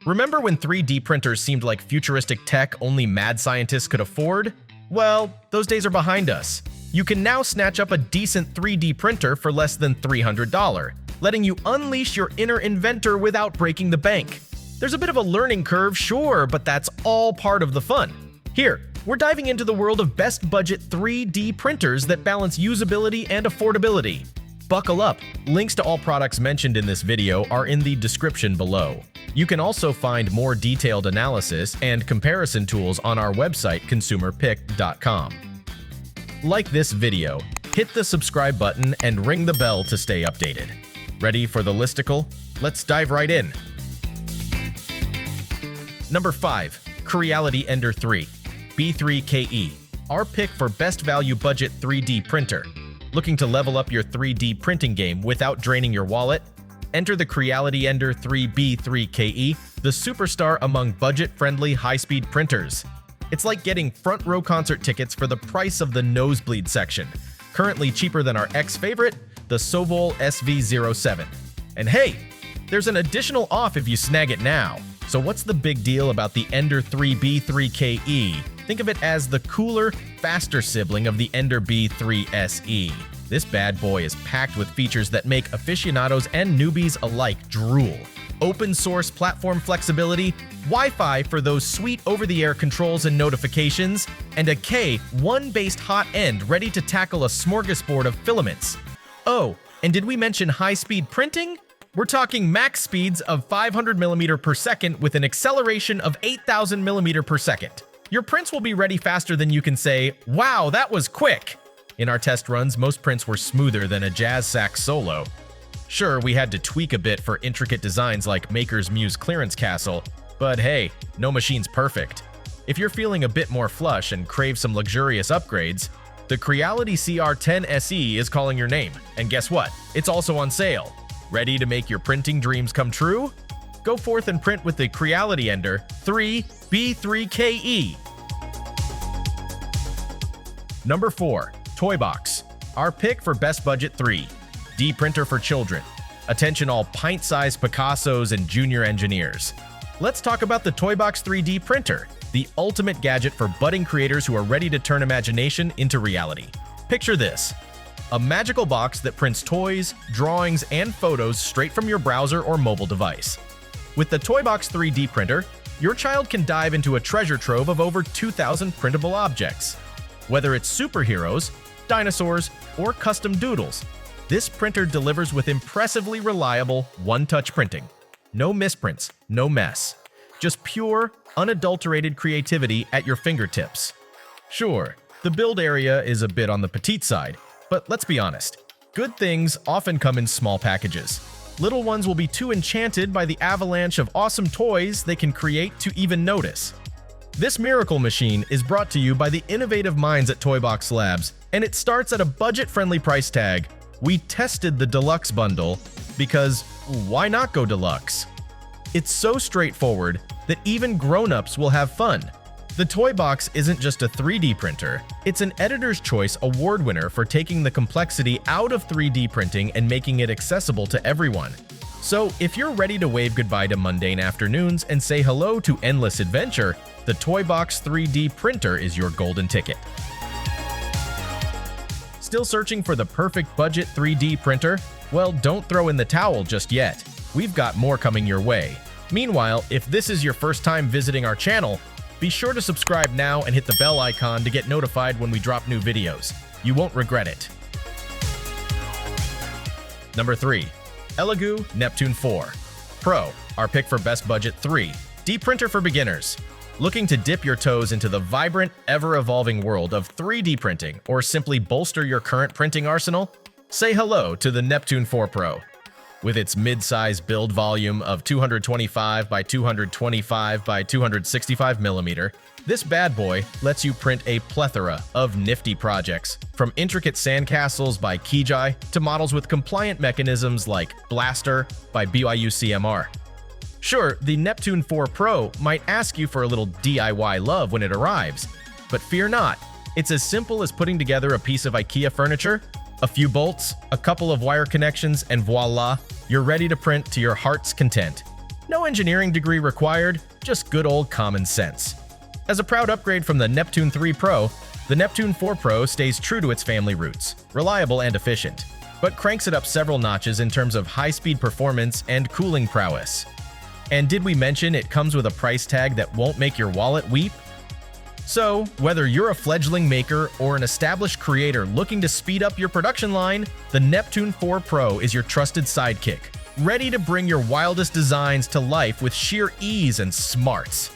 Remember when 3D printers seemed like futuristic tech only mad scientists could afford? Well, those days are behind us. You can now snatch up a decent 3D printer for less than $300, letting you unleash your inner inventor without breaking the bank. There's a bit of a learning curve, sure, but that's all part of the fun. Here, we're diving into the world of best budget 3D printers that balance usability and affordability. Buckle up, links to all products mentioned in this video are in the description below. You can also find more detailed analysis and comparison tools on our website consumerpick.com. Like this video, hit the subscribe button and ring the bell to stay updated. Ready for the listicle? Let's dive right in. Number 5. Creality Ender 3 B3KE, our pick for best value budget 3D printer. Looking to level up your 3D printing game without draining your wallet? Enter the Creality Ender 3 B3KE, the superstar among budget-friendly high-speed printers. It's like getting front-row concert tickets for the price of the nosebleed section. Currently cheaper than our ex-favorite, the Sovol SV07. And hey, there's an additional off if you snag it now. So what's the big deal about the Ender 3 B3KE? Think of it as the cooler, faster sibling of the Ender B3 SE. This bad boy is packed with features that make aficionados and newbies alike drool. Open source platform flexibility, Wi-Fi for those sweet over-the-air controls and notifications, and a K1-based hot end ready to tackle a smorgasbord of filaments. Oh, and did we mention high-speed printing? We're talking max speeds of 500 mm per second with an acceleration of 8,000 mm per second. Your prints will be ready faster than you can say, "Wow, that was quick!" In our test runs, most prints were smoother than a jazz sax solo. Sure, we had to tweak a bit for intricate designs like Maker's Muse Clearance Castle, but hey, no machine's perfect. If you're feeling a bit more flush and crave some luxurious upgrades, the Creality CR10 SE is calling your name, and guess what? It's also on sale. Ready to make your printing dreams come true? Go forth and print with the Creality Ender 3 B3KE. Number 4. Toybox, our pick for best budget 3D printer for children. Attention all pint-sized Picassos and junior engineers. Let's talk about the Toybox 3D printer, the ultimate gadget for budding creators who are ready to turn imagination into reality. Picture this: a magical box that prints toys, drawings, and photos straight from your browser or mobile device. With the Toybox 3D printer, your child can dive into a treasure trove of over 2,000 printable objects. Whether it's superheroes, dinosaurs, or custom doodles, this printer delivers with impressively reliable one-touch printing. No misprints, no mess. Just pure, unadulterated creativity at your fingertips. Sure, the build area is a bit on the petite side, but let's be honest, good things often come in small packages. Little ones will be too enchanted by the avalanche of awesome toys they can create to even notice. This miracle machine is brought to you by the innovative minds at Toybox Labs, and it starts at a budget-friendly price tag. We tested the deluxe bundle because why not go deluxe? It's so straightforward that even grown-ups will have fun. The Toybox isn't just a 3D printer, it's an Editor's Choice award winner for taking the complexity out of 3D printing and making it accessible to everyone. So if you're ready to wave goodbye to mundane afternoons and say hello to endless adventure, the Toybox 3D printer is your golden ticket. Still searching for the perfect budget 3D printer? Well, don't throw in the towel just yet. We've got more coming your way. Meanwhile, if this is your first time visiting our channel, be sure to subscribe now and hit the bell icon to get notified when we drop new videos. You won't regret it. Number 3. Elegoo Neptune 4 Pro, our pick for best budget 3D printer for beginners. Looking to dip your toes into the vibrant, ever-evolving world of 3D printing or simply bolster your current printing arsenal? Say hello to the Neptune 4 Pro. With its mid-size build volume of 225 by 225 by 265 mm, this bad boy lets you print a plethora of nifty projects, from intricate sandcastles by Kijai to models with compliant mechanisms like Blaster by BYU CMR. Sure, the Neptune 4 Pro might ask you for a little DIY love when it arrives, but fear not. It's as simple as putting together a piece of IKEA furniture, a few bolts, a couple of wire connections, and voila, you're ready to print to your heart's content. No engineering degree required, just good old common sense. As a proud upgrade from the Neptune 3 Pro, the Neptune 4 Pro stays true to its family roots, reliable and efficient, but cranks it up several notches in terms of high-speed performance and cooling prowess. And did we mention it comes with a price tag that won't make your wallet weep? So, whether you're a fledgling maker or an established creator looking to speed up your production line, the Neptune 4 Pro is your trusted sidekick, ready to bring your wildest designs to life with sheer ease and smarts.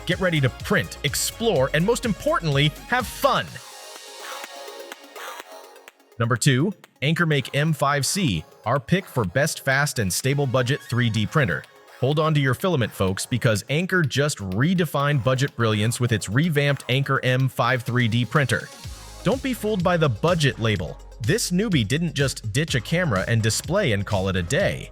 Get ready to print, explore, and most importantly, have fun! Number 2. AnkerMake M5C, our pick for best fast and stable budget 3D printer. Hold on to your filament, folks, because Anker just redefined budget brilliance with its revamped Anker M5 3D printer. Don't be fooled by the budget label. This newbie didn't just ditch a camera and display and call it a day.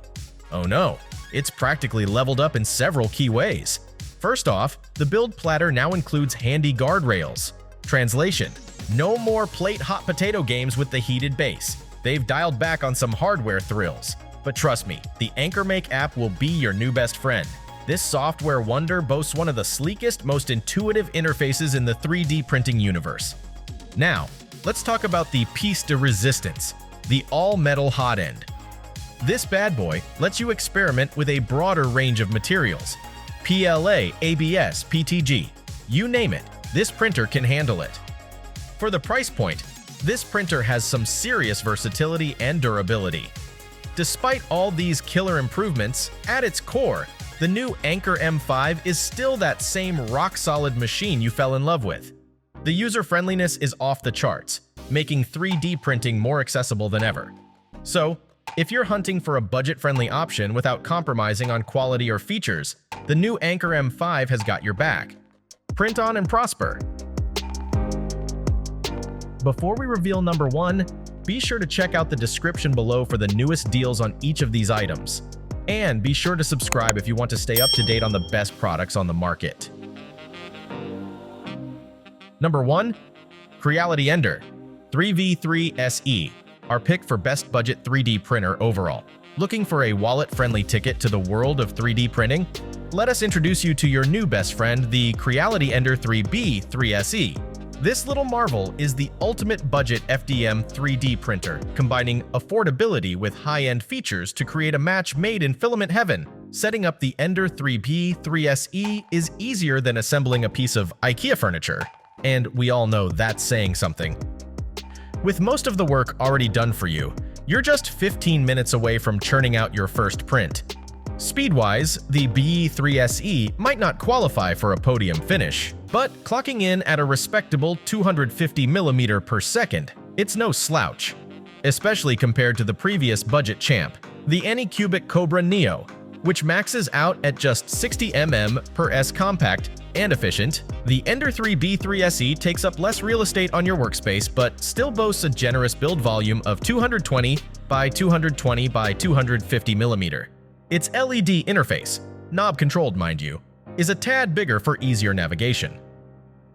Oh no, it's practically leveled up in several key ways. First off, the build platter now includes handy guardrails. Translation: no more plate hot potato games with the heated base. They've dialed back on some hardware thrills. But trust me, the AnkerMake app will be your new best friend. This software wonder boasts one of the sleekest, most intuitive interfaces in the 3D printing universe. Now, let's talk about the piece de resistance, the all-metal hot end. This bad boy lets you experiment with a broader range of materials. PLA, ABS, PTG, you name it, this printer can handle it. For the price point, this printer has some serious versatility and durability. Despite all these killer improvements, at its core, the new Anker M5 is still that same rock-solid machine you fell in love with. The user-friendliness is off the charts, making 3D printing more accessible than ever. So, if you're hunting for a budget-friendly option without compromising on quality or features, the new Anker M5 has got your back. Print on and prosper! Before we reveal number 1, be sure to check out the description below for the newest deals on each of these items. And be sure to subscribe if you want to stay up to date on the best products on the market. Number 1. Creality Ender 3v3 SE, our pick for best budget 3D printer overall. Looking for a wallet-friendly ticket to the world of 3D printing? Let us introduce you to your new best friend, the Creality Ender 3B 3SE. This little marvel is the ultimate budget FDM 3D printer, combining affordability with high-end features to create a match made in filament heaven. Setting up the Ender 3B 3SE is easier than assembling a piece of IKEA furniture, and we all know that's saying something. With most of the work already done for you, you're just 15 minutes away from churning out your first print. Speed-wise, the BE3SE might not qualify for a podium finish, but clocking in at a respectable 250mm per second, it's no slouch. Especially compared to the previous budget champ, the Anycubic Cobra Neo, which maxes out at just 60mm per S compact and efficient. The Ender 3B 3SE takes up less real estate on your workspace, but still boasts a generous build volume of 220 by 220 by 250mm. Its LED interface, knob-controlled mind you, is a tad bigger for easier navigation.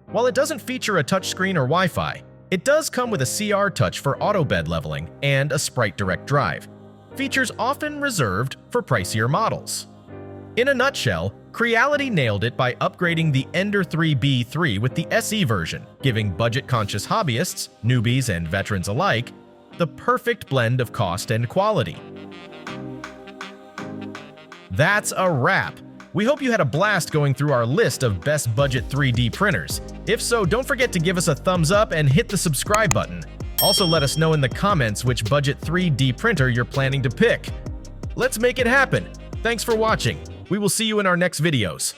While it doesn't feature a touchscreen or Wi-Fi, it does come with a CR touch for auto bed leveling and a Sprite Direct Drive, features often reserved for pricier models. In a nutshell, Creality nailed it by upgrading the Ender 3B3 with the SE version, giving budget-conscious hobbyists, newbies, and veterans alike the perfect blend of cost and quality. That's a wrap! We hope you had a blast going through our list of best budget 3D printers. If so, don't forget to give us a thumbs up and hit the subscribe button. Also, let us know in the comments which budget 3D printer you're planning to pick. Let's make it happen! Thanks for watching. We will see you in our next videos.